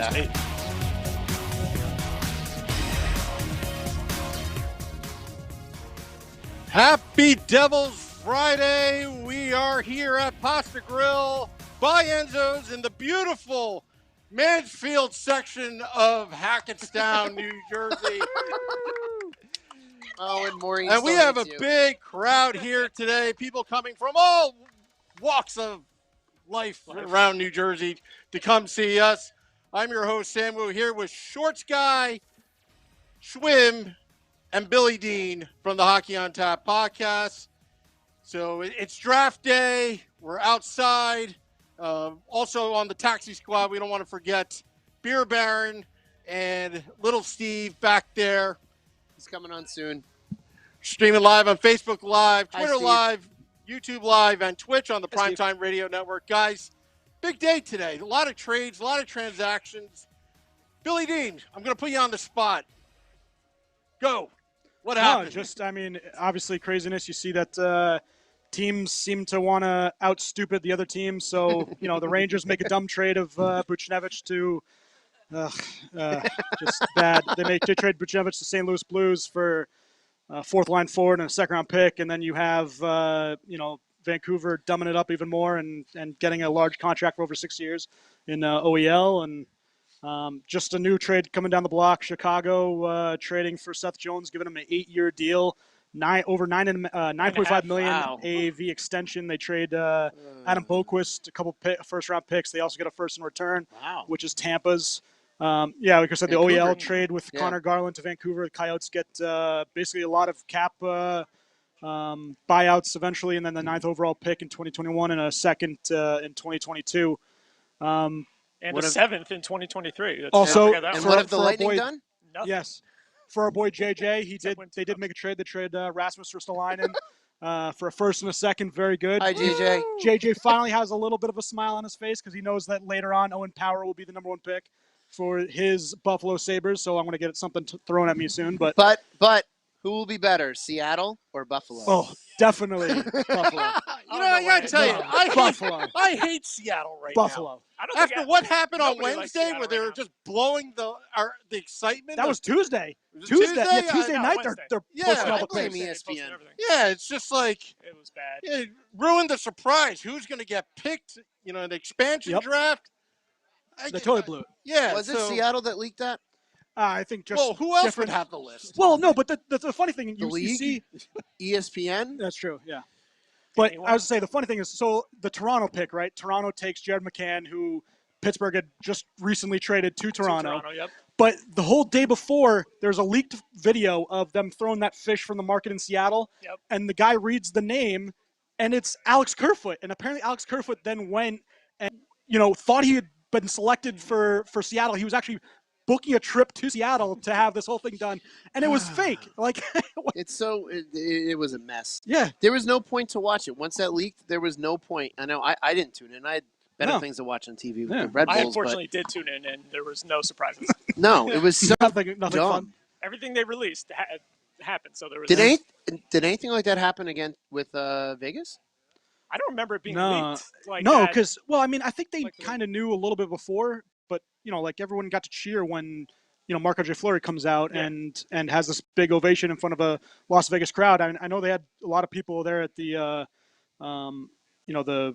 that. Happy Devil's Friday. We are here at Pasta Grill by Enzo's in the beautiful Mansfield section of Hackettstown, New Jersey. Oh, and Maureen. And we have a big crowd here today. People coming from all walks of life around New Jersey to come see us. I'm your host, Samuel, here with Shorts Guy, Schwim, and Billy Dean from the Hockey on Tap podcast. So it's draft day. We're outside. Also on the taxi squad, we don't want to forget Beer Baron and Little Steve back there. He's coming on soon. Streaming live on Facebook Live, Twitter Steve. Live, YouTube Live, and Twitch on the Primetime Radio Network. Guys, big day today. A lot of trades, a lot of transactions. Billy Dean, I'm going to put you on the spot. Go. What happened? Obviously craziness. You see that teams seem to want to out-stupid the other team. So, the Rangers make a dumb trade of Buchnevich to just bad. They trade Buchnevich to St. Louis Blues for fourth-line forward and a second-round pick. And then you have, Vancouver dumbing it up even more and getting a large contract for over 6 years in OEL. And just a new trade coming down the block. Chicago trading for Seth Jones, giving him an 8-year deal, over 9.5 million AAV extension. They trade Adam Boquist, a couple first-round picks. They also get a first in return, which is Tampa's. Like I said, the OEL trade with Connor Garland to Vancouver. The Coyotes get basically a lot of cap buyouts eventually, and then the 9th overall pick in 2021 and a second in 2022. And a 7th in 2023. Also, and what have the Lightning done? Nothing. Yes. For our boy JJ, they did make a trade. They traded Rasmus Ristolainen for a first and a second. Very good. Hi, JJ. JJ finally has a little bit of a smile on his face because he knows that later on Owen Power will be the number 1 pick for his Buffalo Sabres. So I'm going to get something thrown at me soon. But who will be better, Seattle or Buffalo? Oh, definitely Buffalo. I got to tell you, I hate Seattle right Buffalo. now. After what happened on Wednesday where they were just blowing the excitement. That was Tuesday. Tuesday night, they're posting all the blame picks. ESPN. Yeah, it's just like it was bad. It ruined the surprise. Who's going to get picked? In the expansion draft. They totally blew it. Yeah. Was it Seattle that leaked that? I think just. Well, who else would have the list? Well, no, but the funny thing you see, ESPN. That's true. Yeah. But I was to say the funny thing is, so the Toronto pick, right? Toronto takes Jared McCann, who Pittsburgh had just recently traded to Toronto. Yep. But the whole day before, there's a leaked video of them throwing that fish from the market in Seattle, and the guy reads the name, and it's Alex Kerfoot. And apparently Alex Kerfoot then went and thought he had been selected for Seattle. He was actually booking a trip to Seattle to have this whole thing done, and it was fake. Like it was a mess. Yeah, there was no point to watch it. Once that leaked, there was no point. I know I didn't tune in. I had better things to watch on TV with the Red Bulls. I unfortunately did tune in, and there was no surprises. No, it was so nothing dumb. Fun. Everything they released happened. So there was. Did anything like that happen again with Vegas? I don't remember it being leaked. No, because I think they kind of knew a little bit before. But, everyone got to cheer when, Marc-Andre Fleury comes out and has this big ovation in front of a Las Vegas crowd. I know they had a lot of people there at the, the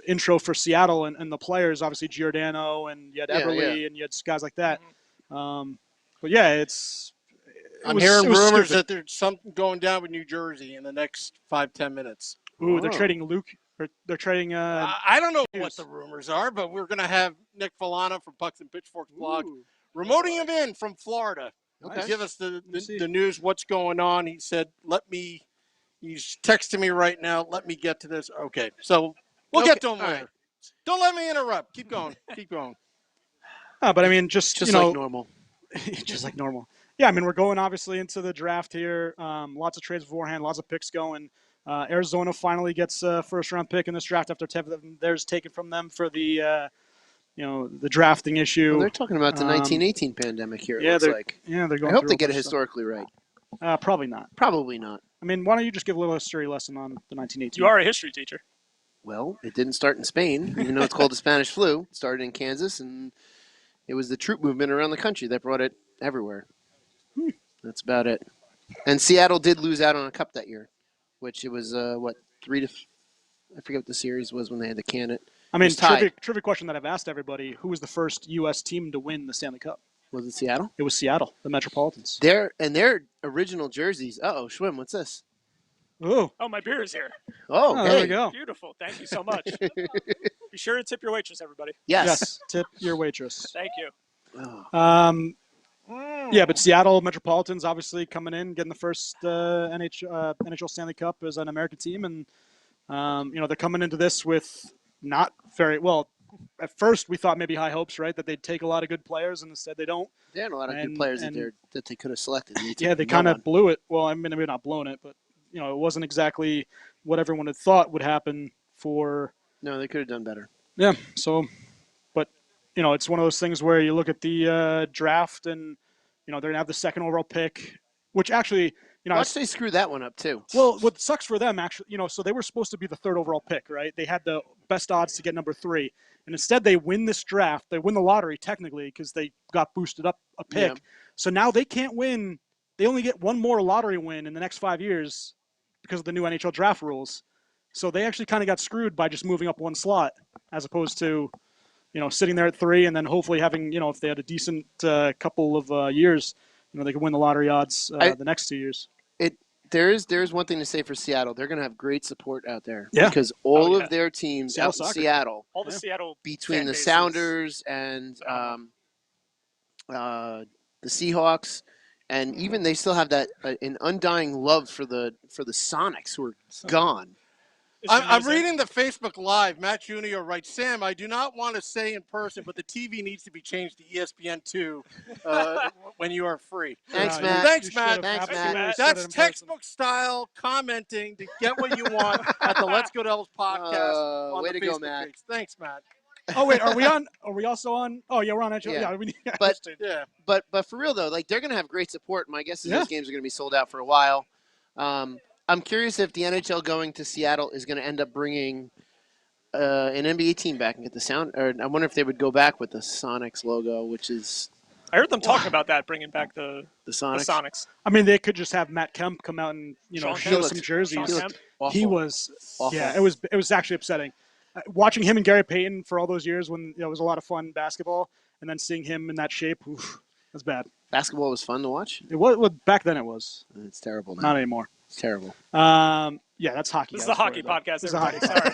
intro for Seattle and the players, obviously Giordano and you had Everly and you had guys like that. I'm hearing rumors that there's something going down with New Jersey in the next 5-10 minutes. Ooh, they're trading Luke. They're trading. I don't know what the rumors are, but we're going to have Nick Filano from Pucks and Pitchforks blog remoting him in from Florida to give us the news, what's going on. He said, he's texting me right now. Let me get to this. Okay. So we'll get to him later. Right. Don't let me interrupt. Keep going. Keep going. But just like normal. Just like normal. Yeah. We're going obviously into the draft here. Lots of trades beforehand, lots of picks going. Arizona finally gets a first-round pick in this draft after theirs taken from them for the, the drafting issue. Well, they're talking about the 1918 pandemic here. They're going. I hope they get it historically right. Probably not. Probably not. Why don't you just give a little history lesson on the 1918? You are a history teacher. Well, it didn't start in Spain, even though it's called the Spanish flu. It started in Kansas, and It was the troop movement around the country that brought it everywhere. That's about it. And Seattle did lose out on a cup that year, which it was, 3 to I forget what the series was when they had to can it. I mean, trivia question that I've asked everybody: who was the first U.S. team to win the Stanley Cup? Was it Seattle? It was Seattle, the Metropolitans. Their original jerseys. Schwim, what's this? Ooh. Oh, my beer is here. Oh, hey. There we go. Beautiful. Thank you so much. Be sure to tip your waitress, everybody. Yes. Tip your waitress. Thank you. Oh. Yeah, but Seattle Metropolitans obviously coming in, getting the first NHL Stanley Cup as an American team, and they're coming into this with not very well. At first, we thought maybe high hopes, right, that they'd take a lot of good players, and instead they don't. They had a lot of good players that they could have selected. They kind of blew it. Well, I mean, maybe not blown it, but it wasn't exactly what everyone had thought would happen for. No, they could have done better. Yeah. So, but it's one of those things where you look at the draft, and they're gonna have the second overall pick, which actually. Watch they screw that one up too. Well, what sucks for them actually, so they were supposed to be the third overall pick, right? They had the best odds to get number 3, and instead they win this draft. They win the lottery technically because they got boosted up a pick. Yeah. So now they can't win. They only get one more lottery win in the next 5 years because of the new NHL draft rules. So they actually kind of got screwed by just moving up one slot as opposed to, sitting there at 3 and then hopefully having, if they had a decent couple of years. They could win the lottery odds the next 2 years. There's one thing to say for Seattle. They're going to have great support out there. Yeah. Because all of their teams out in Seattle, all the Seattle between the Sounders and the Seahawks, and even they still have that an undying love for the Sonics who are gone. I'm reading the Facebook Live. Matt Junior writes, Sam, I do not want to say in person, but the TV needs to be changed to ESPN2 when you are free. Thanks, Matt. Thanks, Matt. Thanks, Matt. That's textbook style commenting to get what you want at the Let's Go Devils podcast on way the to Facebook go, Matt. page. Thanks, Matt. Oh, wait, are we also on? Oh, yeah, we're on NHL. Yeah. But for real, though, they're going to have great support. My guess is those games are going to be sold out for a while. I'm curious if the NHL going to Seattle is going to end up bringing an NBA team back and get the sound. Or I wonder if they would go back with the Sonics logo, which is. I heard them talking about that, bringing back the Sonics. I mean, they could just have Matt Kemp come out and show some jerseys. He was awful. Yeah, it was actually upsetting. Watching him and Gary Payton for all those years when it was a lot of fun basketball, and then seeing him in that shape, that's bad. Basketball was fun to watch. It was back then. It was. It's terrible now. Not anymore. It's terrible. Yeah, that's hockey. This is a hockey podcast. Everybody, sorry.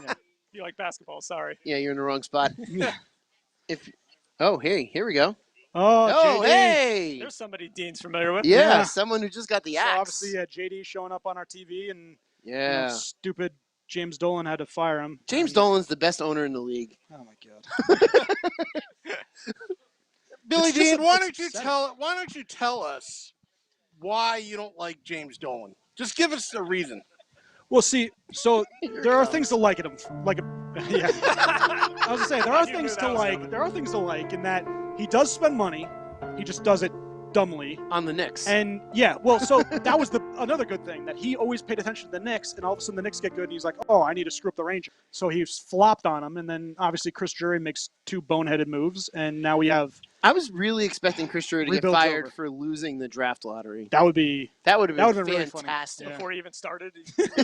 Yeah. You like basketball? Sorry. Yeah, you're in the wrong spot. Hey, here we go. Oh, JD. Hey! There's somebody Dean's familiar with. Yeah, someone who just got the axe. So obviously, JD showing up on our TV, and stupid James Dolan had to fire him. James Dolan's the best owner in the league. Oh my God. Billy Dean, why don't you tell us why you don't like James Dolan? Just give us a reason. Well, see, so there are things to like him. Yeah. I was gonna say there are things to like. There are things to like in that he does spend money. He just does it dumbly on the Knicks. And so that was another good thing that he always paid attention to the Knicks, and all of a sudden the Knicks get good, and he's like, oh, I need to screw up the Rangers. So he's flopped on them, and then obviously Chris Drury makes 2 boneheaded moves, and now we have. I was really expecting Chris Drury to get fired for losing the draft lottery. That would have been fantastic. Really funny. Before he even started,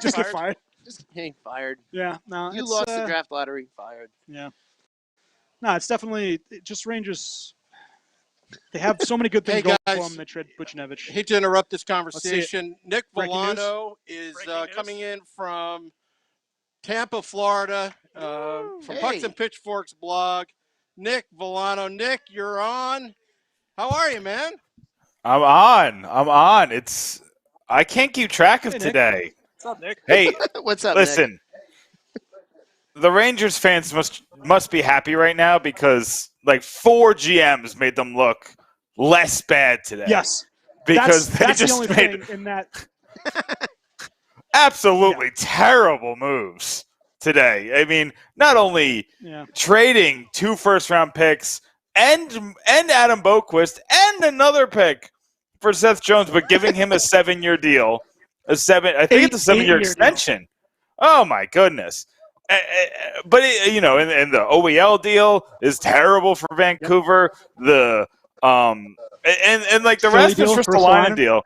just get fired. Just getting fired. Yeah, no, you lost the draft lottery, fired. Yeah, no, it's definitely just Rangers. They have so many good things going for them. They trade Buchnevich. I hate to interrupt this conversation. Nick Villano is coming in from Tampa, Florida, from Pucks and Pitchforks blog. Nick Villano. Nick, you're on. How are you, man? I'm on. I can't keep track of today. What's up, Nick? Hey, what's up? Listen, Nick? The Rangers fans must be happy right now because 4 GMs made them look less bad today. Yes, because that's they just the only thing in that absolutely terrible moves today. I mean, not only trading 2 first-round picks and Adam Boquist and another pick for Seth Jones, but giving him a 7-year deal. I think it's a 7-year extension. Deal. Oh my goodness. But and the OEL deal is terrible for Vancouver. The and like the Philly deal, Rasmus Ristolainen Ristolainen deal,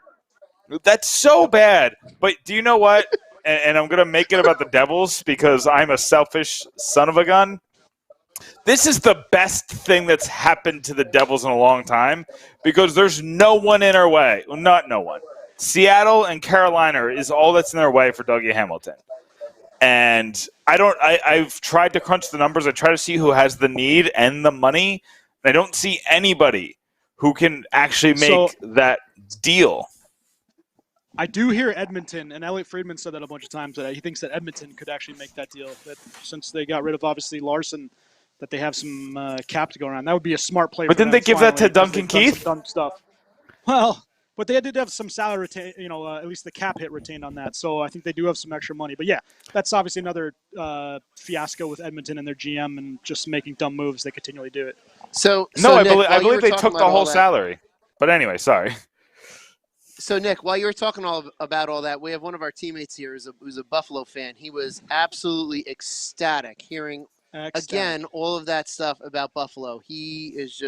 that's so bad. But do you know what? And I'm gonna make it about the Devils because I'm a selfish son of a gun. This is the best thing that's happened to the Devils in a long time because there's no one in our way. Well, not no one. Seattle and Carolina is all that's in their way for Dougie Hamilton. And I've tried to crunch the numbers. I try to see who has the need and the money. And I don't see anybody who can actually make that deal. I do hear Edmonton, and Elliot Friedman said that a bunch of times, that he thinks that Edmonton could actually make that deal. That since they got rid of, obviously, Larson, that they have some cap to go around. That would be a smart play. But didn't they give that to Duncan Keith? Dumb stuff. Well, but they did have some salary retain, at least the cap hit retained on that. So I think they do have some extra money. But yeah, that's obviously another fiasco with Edmonton and their GM and just making dumb moves. They continually do it. So Nick, I believe they took the whole salary. But anyway, sorry. So, Nick, while you were talking about all that, we have one of our teammates here who's a Buffalo fan. He was absolutely ecstatic hearing, again, all of that stuff about Buffalo. He's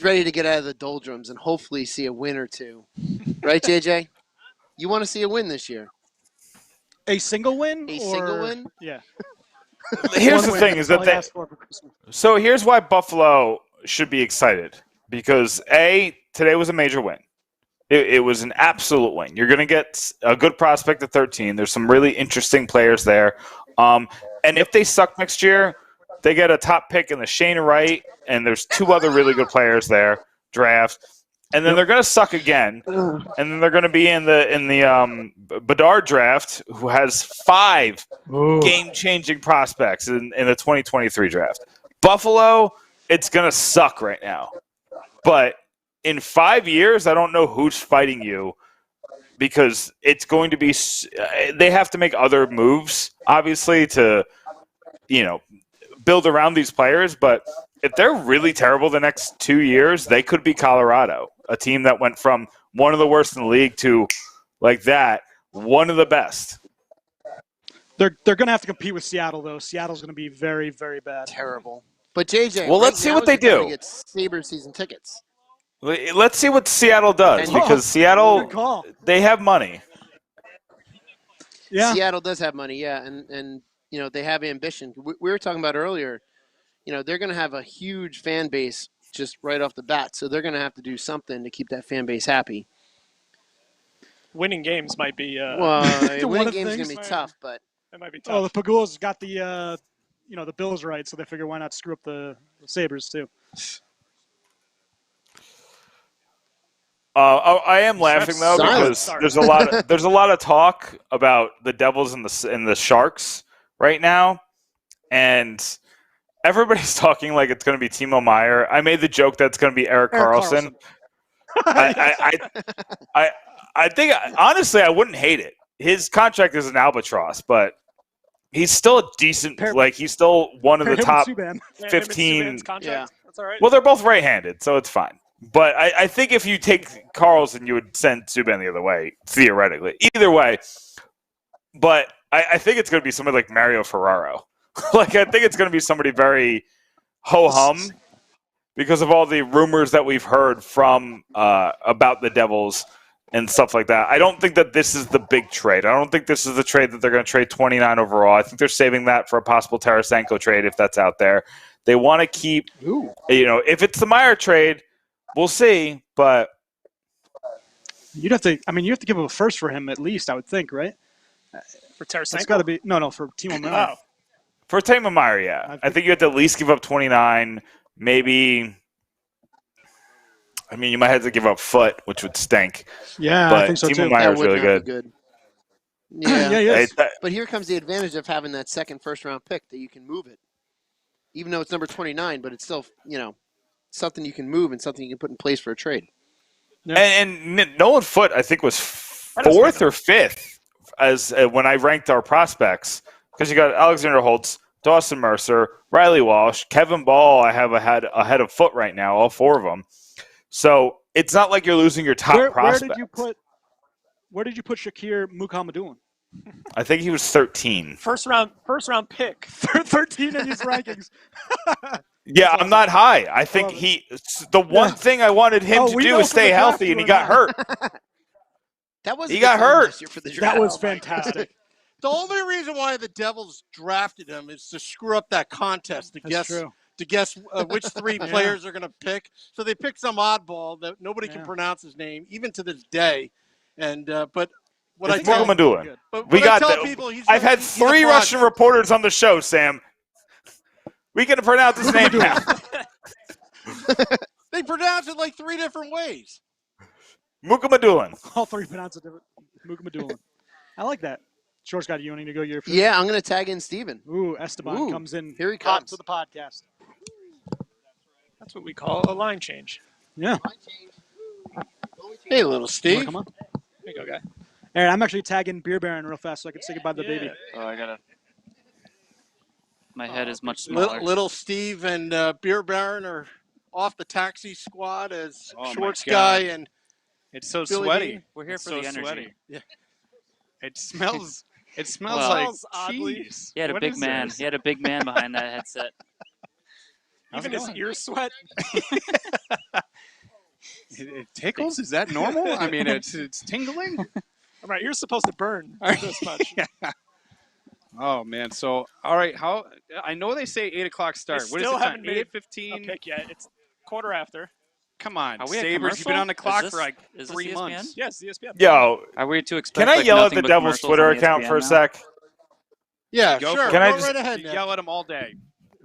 ready to get out of the doldrums and hopefully see a win or two. Right, JJ? You want to see a win this year? A single win? Single win? Yeah. Here's the thing is that so here's why Buffalo should be excited. Because, today was a major win. It was an absolute win. You're going to get a good prospect at 13. There's some really interesting players there. And if they suck next year, they get a top pick in the Shane Wright, and there's 2 other really good players there, draft. And then they're going to suck again. And then they're going to be in the Bedard draft, who has 5 game-changing prospects in the 2023 draft. Buffalo, it's going to suck right now. But in 5 years, I don't know who's fighting you because it's going to be – they have to make other moves, obviously, to, build around these players. But if they're really terrible the next 2 years, they could be Colorado, a team that went from one of the worst in the league to, like that, one of the best. They're going to have to compete with Seattle, though. Seattle's going to be very, very bad. Terrible. But, JJ, well, let's see what they do. Get Sabres season tickets. Let's see what Seattle does because Seattle, they have money. Yeah, Seattle does have money, yeah, and they have ambition. We were talking about earlier, they're going to have a huge fan base just right off the bat, so they're going to have to do something to keep that fan base happy. Winning games might be. Winning games is going to be tough, but it might be tough. Oh, the Pagulas got the the Bills right, so they figure why not screw up the Sabres too. I am laughing though because there's a lot of talk about the Devils and the Sharks right now, and everybody's talking like it's going to be Timo Meier. I made the joke that it's going to be Erik Karlsson. I think honestly I wouldn't hate it. His contract is an albatross, but he's still a decent. He's still one of the top 15. Yeah. That's all right. Well, they're both right-handed, so it's fine. But I think if you take Karlsson, you would send Subban the other way, theoretically. Either way. But I think it's going to be somebody like Mario Ferraro. I think it's going to be somebody very ho-hum because of all the rumors that we've heard from about the Devils and stuff like that. I don't think that this is the big trade. I don't think this is the trade that they're going to trade 29 overall. I think they're saving that for a possible Tarasenko trade if that's out there. They want to keep, if it's the Meier trade, we'll see, but you'd have to give up a first for him at least, I would think, right? For Tarasenko? It's got to be for Timo Meier. Oh. For Timo Meier, yeah. I think you have to at least give up 29, maybe. I mean, you might have to give up Foot, which would stink. Yeah, but I think so Timo too. Meier's really good. Yeah, yes. But here comes the advantage of having that second first-round pick that you can move it. Even though it's number 29, but it's still, something you can move and something you can put in place for a trade. Yeah. And Nolan Foote, I think, was 4th or 5th as when I ranked our prospects because you got Alexander Holtz, Dawson Mercer, Riley Walsh, Kevin Ball. I have ahead of Foote right now, all 4 of them. So it's not like you're losing your top prospect. Where did you put Shakir Mukhamadoun? I think he was 13. First round pick. 13 in these rankings. Yeah, I'm not high. I think the one thing I wanted him to do is stay healthy, and he got hurt. He got hurt. For the That was fantastic. The only reason why the Devils drafted him is to screw up that contest to guess which three players they're going to pick. So they picked some oddball that nobody can pronounce his name, even to this day. And but what I tell people, I've had 3 Russian reporters on the show, Sam. We can pronounce his name now. They pronounce it like 3 different ways. Mukamadulin. All 3 pronounce it different. Mukamadulin. I like that. Short's got you wanting to go your first. Yeah, I'm going to tag in Steven. Ooh, Esteban comes in. Here he comes to the podcast. That's what we call a line change. Yeah. Hey, little Steve. Come on. There you go, guy. Aaron, I'm actually tagging Beer Baron real fast so I can say goodbye to the baby. Oh, I gotta. My head is much smaller. Little Steve and Beer Baron are off the taxi squad as Shorts my guy God. and It's so Billy sweaty. Dean. We're here It's for so the energy. sweaty. Yeah. It smells. It smells Well, like Smells oddly. cheese. He had a What big is man. this? He had a big man behind that headset. Even his ears sweat. It tickles. Is that normal? I mean, it's tingling. My ears supposed to burn this much. Yeah. Oh man. So all right. How I know they say 8:00 start. They What is still the time? haven't made a 8:15. pick yet. It's quarter after. Come on, Are we at Sabres. You've been commercial? on the clock Is for like this 3 ESPN? months. Yes, ESPN. Yo, Are we to expect? can I like, yell at nothing the but Devil's commercials Twitter on account ESPN for a now? sec? Yeah, Go sure. for it. Can I Go just- right ahead, Nick. Yell at them all day.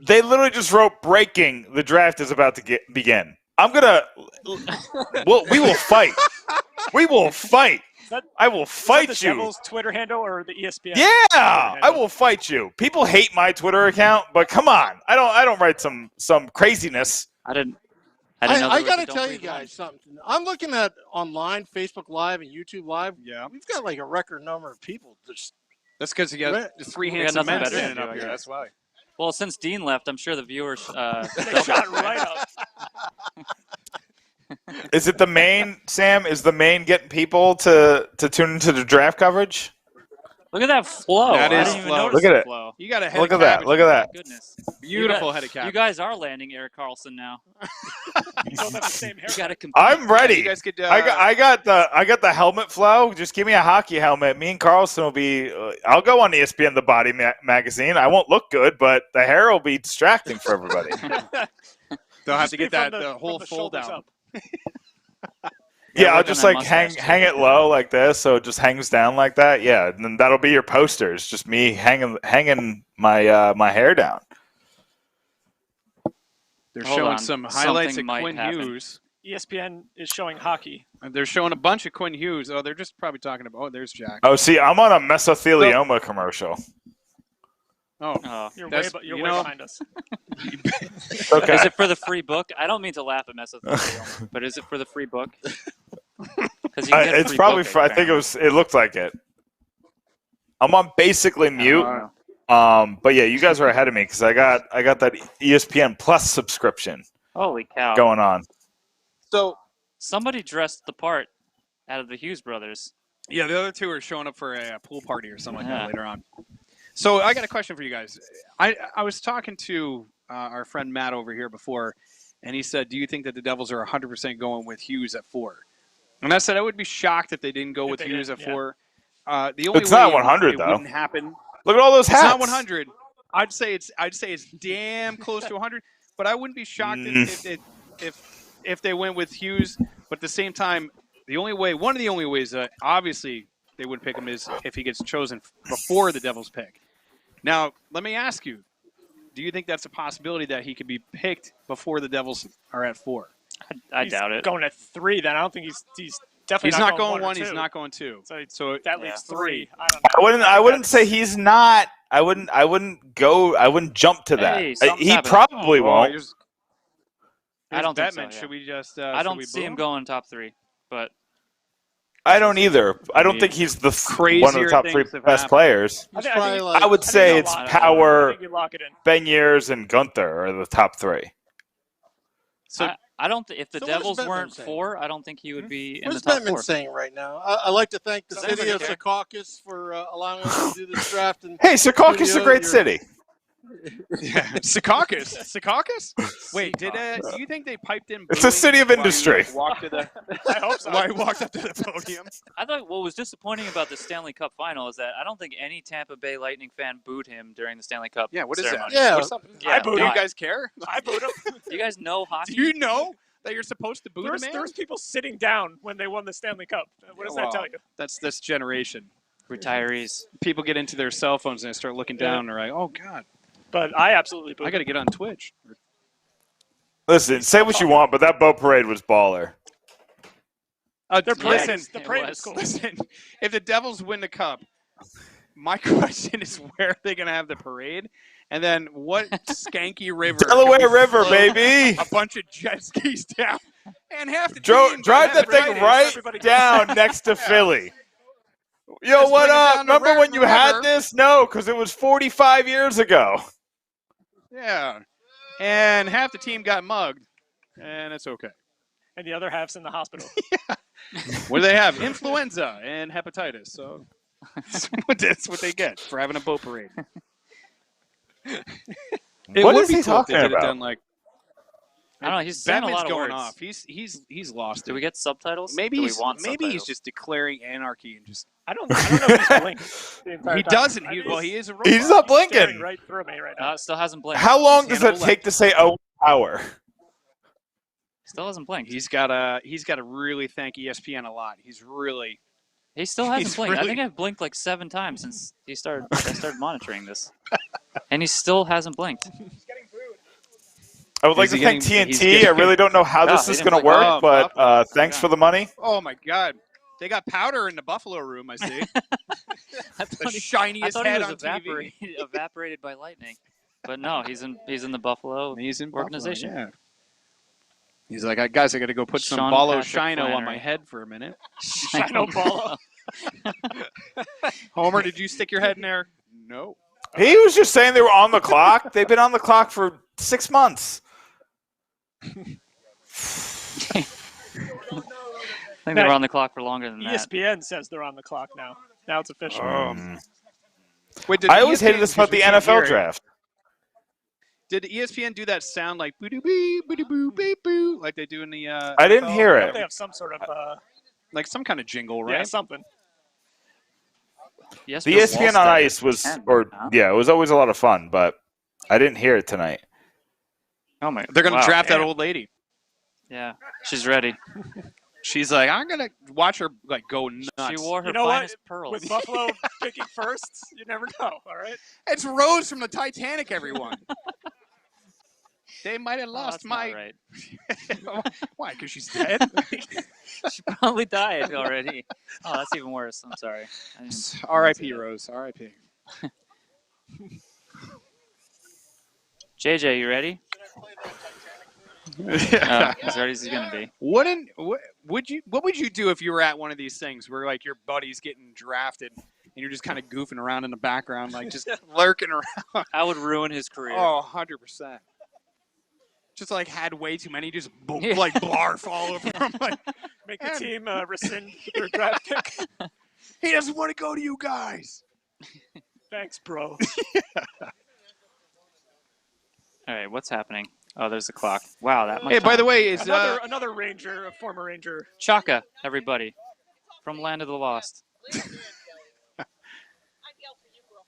They literally just wrote breaking. The draft is about to begin. I'm gonna. We will fight. We will fight. I will Is that fight the you. Devil's Twitter handle or the ESPN? Yeah, Twitter I handle? will fight you. People hate my Twitter account, but come on, I don't write some craziness. I didn't know there I was got a to don't tell you breathe line. guys something. I'm looking at online, Facebook Live and YouTube Live. Yeah. We've got like a record number of people just That's because you got the 3 We got handsome nothing men better to standing do, up I here. guess. That's why. Well, since Dean left, I'm sure the viewers. They shot right up. Is it the main, Sam? Is the main getting people to tune into the draft coverage? Look at that flow. That I is didn't even flow. notice Look at the it. flow. You got a head Look of at that. cabbage. Look at that. Goodness. Beautiful You head of cabbage. You guys are landing Eric Carlson now. You don't have the same hair. You got to compete. I'm ready. You guys could. I got the helmet flow. Just give me a hockey helmet. Me and Carlson will be. I'll go on ESPN, the Body magazine. I won't look good, but the hair will be distracting for everybody. They'll have Just to be get that from the whole from fold shoulders down. up. Yeah, I'll work on just that like hang mustache, too. it low like this, so it just hangs down like that. Yeah, and then that'll be your posters. Just me hanging my hair down. They're Hold showing on. some highlights of Something might Quinn happen. Hughes. ESPN is showing hockey. And they're showing a bunch of Quinn Hughes. Oh, they're just probably talking about. Oh, there's Jack. Oh, see, I'm on a mesothelioma commercial. Oh, Oh. You're way, That's- you're you way know- behind us. Okay. Is it for the free book? I don't mean to laugh at mesothelioma, but is it for the free book? Because It's probably. I think it was. It looked like it. I'm on basically mute. But yeah, you guys are ahead of me because I got that ESPN Plus subscription Holy cow! going on. so Somebody dressed the part out of the Hughes brothers. yeah, the other two are showing up for a pool party or something like Yeah. that later on. So I got a question for you guys. I was talking to our friend Matt over here before, and he said, "Do you think that the Devils are 100% going with Hughes at 4?" And I said I would be shocked if they didn't go If with they Hughes did, at yeah. 4. The only It's way not 100 it though. wouldn't happen. Look at all those It's hats. not 100. I'd say it's damn close to 100. But I wouldn't be shocked if they went with Hughes. But at the same time, one of the only ways that obviously they would pick him is if he gets chosen before the Devils pick. Now, let me ask you: do you think that's a possibility that he could be picked before the Devils are at 4? I He's doubt it. Going at 3, then I don't think he's definitely He's not going one. 1. Or He's 2. not going 2. So that Yeah. leaves 3. I don't know. I wouldn't say he's not. I wouldn't jump to that. Hey, something's He happening. probably won't. I don't think so, Batman. yeah. Should we just? I should don't we see boo him going top 3, but I don't either. I don't mean, think he's one of the crazier top 3 things have best happened. players. he's I think- probably like I would say you'll it's lock it in. I Power, think you lock it in. Ben Yers, and Gunther are the top 3. So I don't. If the So what is Devils Bettman weren't saying? 4, I don't think he would be in What is the top Bettman 4. saying right now? I'd like to thank the Does city of anybody care? Secaucus for allowing us to do this draft. And Hey, Secaucus is a studio. great city. Yeah, Secaucus. Secaucus? Wait, do you think they piped in? It's a city of industry. Walked to the. I hope so. Why he walked up to the podium? I thought what was disappointing about the Stanley Cup final is that I don't think any Tampa Bay Lightning fan booed him during the Stanley Cup Yeah, what is ceremony. that? Yeah. What's up? Yeah, Do why? you guys care? I booed him. Do you guys know hockey? Do you know that you're supposed to boo the man? There was people sitting down when they won the Stanley Cup. What does Well, that tell you? That's this generation. Retirees. People get into their cell phones and they start looking down and they're like, oh, God, But I absolutely booed I got to get on Twitch. Listen, say what you want, but that boat parade was baller. Their parade, Listen, the parade was cool. listen, if the Devils win the Cup, my question is where are they going to have the parade? And then what skanky river? Delaware can we River, float baby. A bunch of jet skis down. And half the team Drive that thing right everybody down next to Philly. Yo, Just what bring it up? down the Remember when you river. had this? No, because it was 45 years ago. Yeah. And half the team got mugged. And it's okay. And the other half's in the hospital. What do they have? Influenza and hepatitis. So that's what they get for having a boat parade. What would is be he cool if they talking did it about? done like I don't know. He's saying a Batman's lot of going words. off. He's lost. Do it. we get subtitles? Maybe Do we he's want maybe he's subtitles? just declaring anarchy and just I don't know if he's blinking the entire he time. doesn't. I mean, He is a robot. He's not staring blinking. right through me right now. Still hasn't blinked. How long He's does it Hannibal take to say "oh power"? Still hasn't blinked. He's got to really thank ESPN a lot. He He still hasn't he's blinked. I really- think I've blinked like 7 times since I started monitoring this, and he still hasn't blinked. I would like Is to he thank getting- he's TNT. I getting- really don't know how No, this he is didn't going to blink. work, but thanks Yeah. for the money. Oh my God, they got powder in the Buffalo room. I see I the thought he shiniest was head on TV. evaporated by lightning, but no, he's in the Buffalo He's in organization. Buffalo, yeah. He's like, guys, I got to go put some Sean Ballo Patrick Shino on Flannery. my head for a minute. Shino Ballo. Homer, did you stick your head in there? No. He was just saying they were on the clock. They've been on the clock for 6 months. I think they were on the clock for longer than that. ESPN says they're on the clock now. Now it's official. Wait, did I always hated ESPN this about the because we can't hear NFL it, draft. Did ESPN do that sound like boo doo boo boo boo boo like they do in the? I didn't NFL? hear They it. have some sort of Like some kind of jingle, right? yeah, something. Yes, The Bill ESPN on Wallstead Ice was, can, or huh? yeah, it was always a lot of fun, but I didn't hear it tonight. Oh my! They're gonna wow. draft that Damn. old lady. Yeah, she's ready. She's like, I'm gonna watch her like go nuts. She wore her You know what? finest pearls. With Buffalo picking first, you never know. All right. It's Rose from the Titanic, everyone. They might have Oh, lost that's not my. right. Why? Because she's dead. She probably died already. Oh, that's even worse. I'm sorry. I didn't- R.I.P. Rose. R.I.P. JJ, you ready? As ready as he's gonna be. What would you do if you were at one of these things where like your buddy's getting drafted and you're just kind of goofing around in the background, like just lurking around? I would ruin his career. Oh, 100%. Just like had way too many, just Yeah. like barf all over him. Like, Make the And- team rescind their draft pick. he doesn't want to go to you guys. Thanks, bro. All right, what's happening? Oh, there's the clock. Wow, that much. Hey, by time. the way, is Another Ranger, a former Ranger. Chaka, everybody, from Land of the Lost.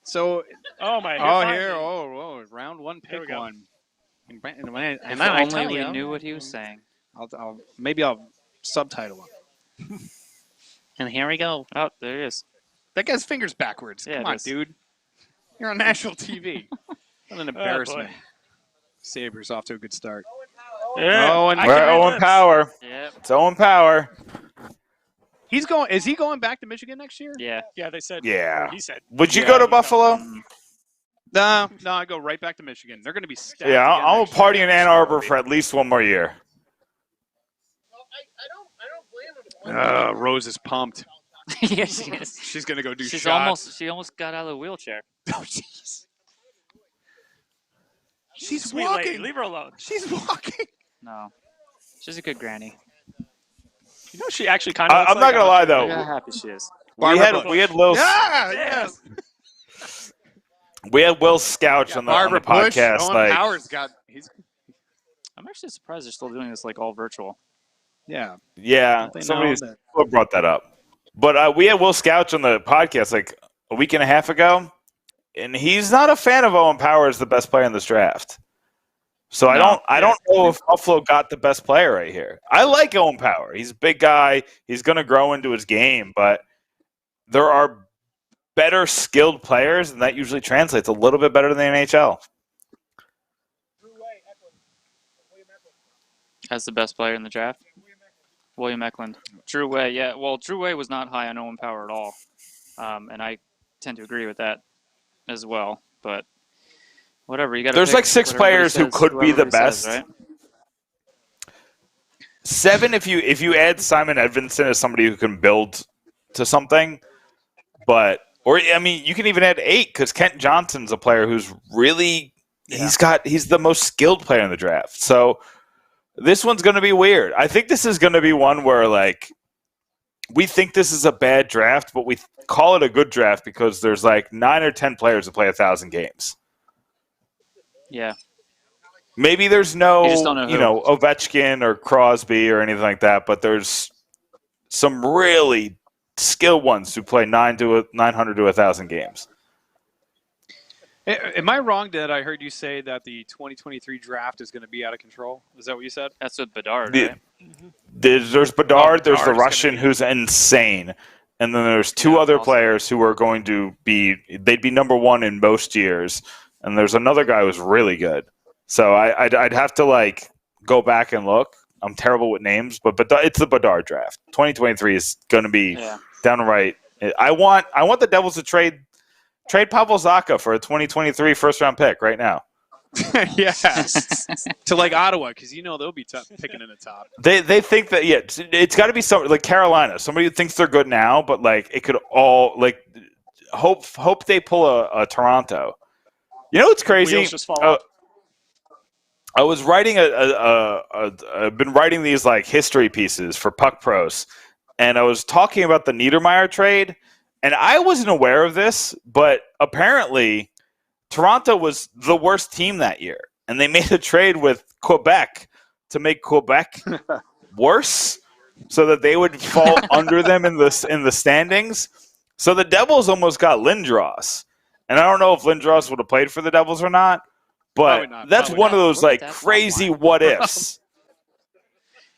so? Oh my! Here, round one, Here we pick go. one. And If then I only tell we you, knew what he was saying. maybe I'll subtitle him. And here we go. Oh, there he is. That guy's fingers backwards. Yeah, Come it on, is. dude. You're on national TV. What an embarrassment. boy. Sabres off to a good start. Yeah. Oh, and I We're can read Owen lips. Power. Yep. It's Owen Power. he's going. Is he going back to Michigan next year? Yeah. Yeah, they said. Yeah. or he said. Would you Yeah, go to he Buffalo? No, I go right back to Michigan. They're going to be stacked. Yeah, again I'll next year. party in Ann Arbor for at least one more year. Rose is pumped. Yeah, she is. She's going to go do She shots. almost got out of the wheelchair. Oh, jeez. She's Sweet walking. lady, leave her alone. She's walking. No. She's a good granny. You know, she actually kind of. I'm not gonna lie though. Look how happy she is. We had Lil. Yes. We had Will Scouch on the podcast. Owen Power's got. I'm actually surprised they're still doing this all virtual. Yeah. Yeah, somebody brought that up. But we had Will Scouch on the podcast a week and a half ago, and he's not a fan of Owen Power as the best player in this draft. So I don't know if Buffalo got the best player right here. I like Owen Power. He's a big guy. He's going to grow into his game, but there are better skilled players, and that usually translates a little bit better than the NHL. As the best player in the draft? William Eklund. Drew Way, yeah. Well, Drew Way was not high on Owen Power at all. And I tend to agree with that as well. But whatever, you got to There's 6 players who could be the best. Says, right? 7 if you add Simon Edvinsson as somebody who can build to something. You can even add 8 because Kent Johnson's a player who's really he's the most skilled player in the draft. So this one's going to be weird. I think this is going to be one where we think this is a bad draft, but we call it a good draft because there's 9 or 10 players that play 1,000 games. Yeah. Maybe there's no Ovechkin or Crosby or anything like that, but there's some really skilled ones who play 900 to 1,000 games. Am I wrong that I heard you say that the 2023 draft is going to be out of control? Is that what you said? That's with Bedard, right? There's Bedard, there's the Russian who's insane, and then there's 2 other players who are going to they'd be number 1 in most years, and there's another guy who's really good. So I'd have to go back and look. I'm terrible with names, but it's the Bedard draft. 2023 is going to be downright. I want the Devils to trade Pavel Zacha for a 2023 first-round pick right now. Yeah. To Ottawa, because they'll be picking in the top. They think that, it's got to be somebody like Carolina. Somebody who thinks they're good now, but it could all, hope they pull a Toronto. You know what's crazy? Wheels just fall off. I was writing I've been writing these history pieces for Puck Pros, and I was talking about the Niedermayer trade, and I wasn't aware of this, but apparently Toronto was the worst team that year, and they made a trade with Quebec to make Quebec worse, so that they would fall under them in the standings. So the Devils almost got Lindros, and I don't know if Lindros would have played for the Devils or not. But that's one of those crazy what ifs.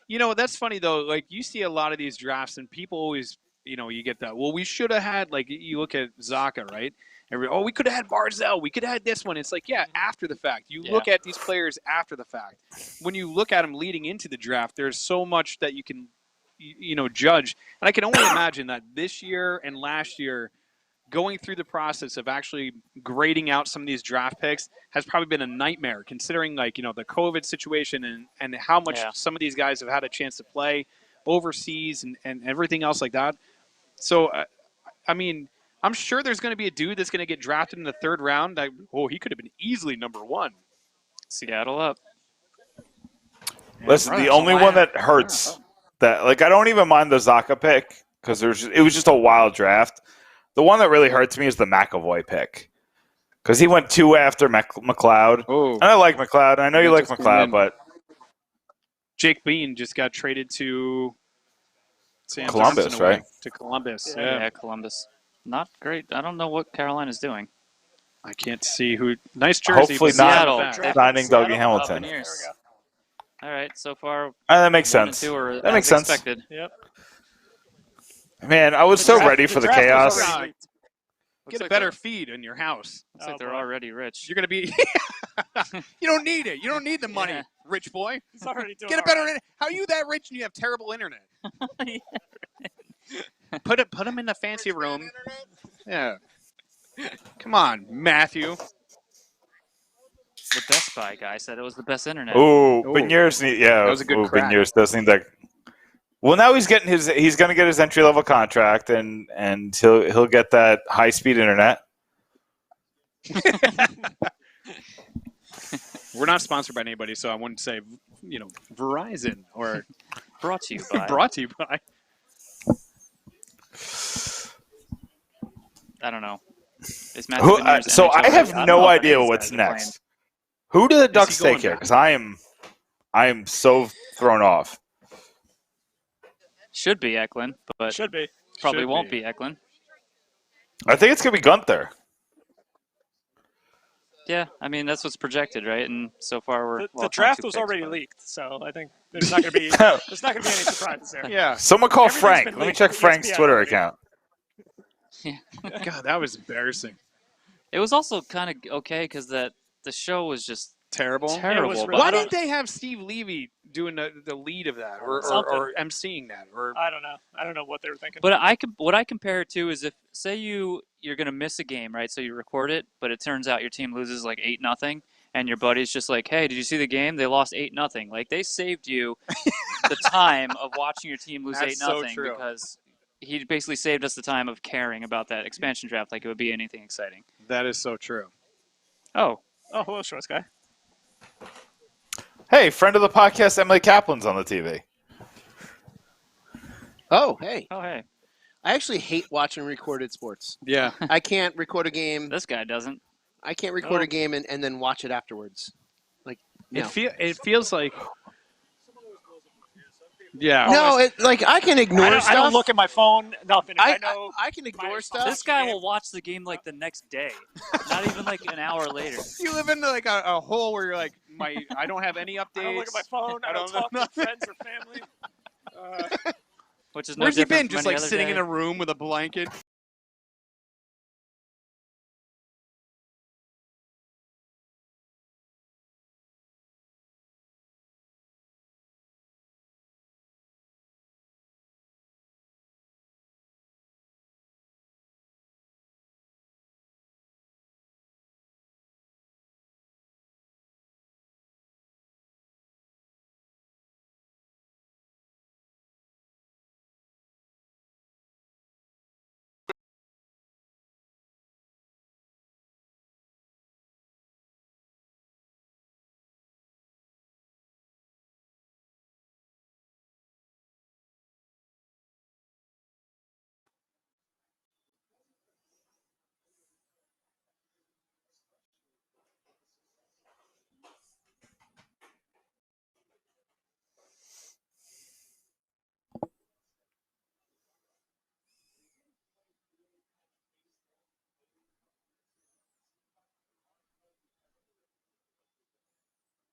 That's funny though. You see a lot of these drafts, and people always, you get that. Well, we should have had you look at Zacha, right? We could have had Barzell. We could have had this one. It's after the fact. You look at these players after the fact. When you look at them leading into the draft, there's so much that you can, judge. And I can only imagine that this year and last year, going through the process of actually grading out some of these draft picks has probably been a nightmare, considering the COVID situation and how much some of these guys have had a chance to play overseas and everything else like that. So, I'm sure there's going to be a dude that's going to get drafted in the 3rd round. He could have been easily number 1. Seattle up. Listen, the only one that hurts that I don't even mind the Zacha pick because it was just a wild draft. The one that really hurts me is the McAvoy pick because he went 2 after McLeod. Oh, and I like McLeod. I know you like McLeod, but Jake Bean just got traded to Columbus, right? To Columbus. Yeah, Columbus. Not great. I don't know what Carolina's doing. I can't see who. Nice jersey. Hopefully not signing Dougie Hamilton. All right, so far. That makes sense. That makes sense. Expected. Yep. Man, I was so ready for the chaos. Get a better feed in your house. Looks like they're already rich. You're going to be – you don't need it. You don't need the money, rich boy. It's already doing Get a better – how are you that rich and you have terrible internet? Put them in the fancy room. Yeah. Come on, Matthew. The Best Buy guy said it was the best internet. Oh, Beniers, that was a good crack. Beniers does need that. Well, now he's going to get his entry level contract, and he'll get that high speed internet. We're not sponsored by anybody, so I wouldn't say Verizon or Brought to you by. brought to you by. I don't know. Is Matthew Beniers So NHL I have ready? no don't know if any idea of these what's guys are playing. next. Who do the Ducks going take here? back? Because I am so thrown off. Should be Eklund, but Should be. probably Should won't be. be Eklund. I think it's gonna be Gunther. Yeah, I mean that's what's projected, right? And so far we're The well, it's not draft 2 was picks, already but- leaked, so I think there's not going to be any surprises there. Yeah. Someone call Everything's Frank. been Let me leaked check to Frank's ESPN Twitter already. account. God, that was embarrassing. It was also kind of okay because the show was just Terrible. terrible. was but really Why I don't- didn't they have Steve Levy doing the lead of that or Something. emceeing that? Or I don't know. I don't know what they were thinking. But what I compare it to is if say you're gonna miss a game, right? So you record it, but it turns out your team loses like 8-0, and your buddy's just like, "Hey, did you see the game? They lost 8-0." Like they saved you the time of watching your team lose That's 8-0 so true. because he basically saved us the time of caring about that expansion draft like it would be anything exciting. that is so true. Oh, hello, Shorts guy. Hey, friend of the podcast, Emily Kaplan's on the TV. Oh, hey. oh, hey, I actually hate watching recorded sports. Yeah. I can't record a game. this guy doesn't. I can't record Oh. a game and then watch it afterwards. Like, no. It feels like. Yeah. No, I can ignore stuff. I don't look at my phone. Nothing. If I know. I can ignore stuff. This guy will watch the game like the next day, not even like an hour later. You live in like a hole where you're like, I don't have any updates. I don't look at my phone. I don't talk to friends or family. Which is no Where's he different been? from Just any like other sitting day. in a room with a blanket.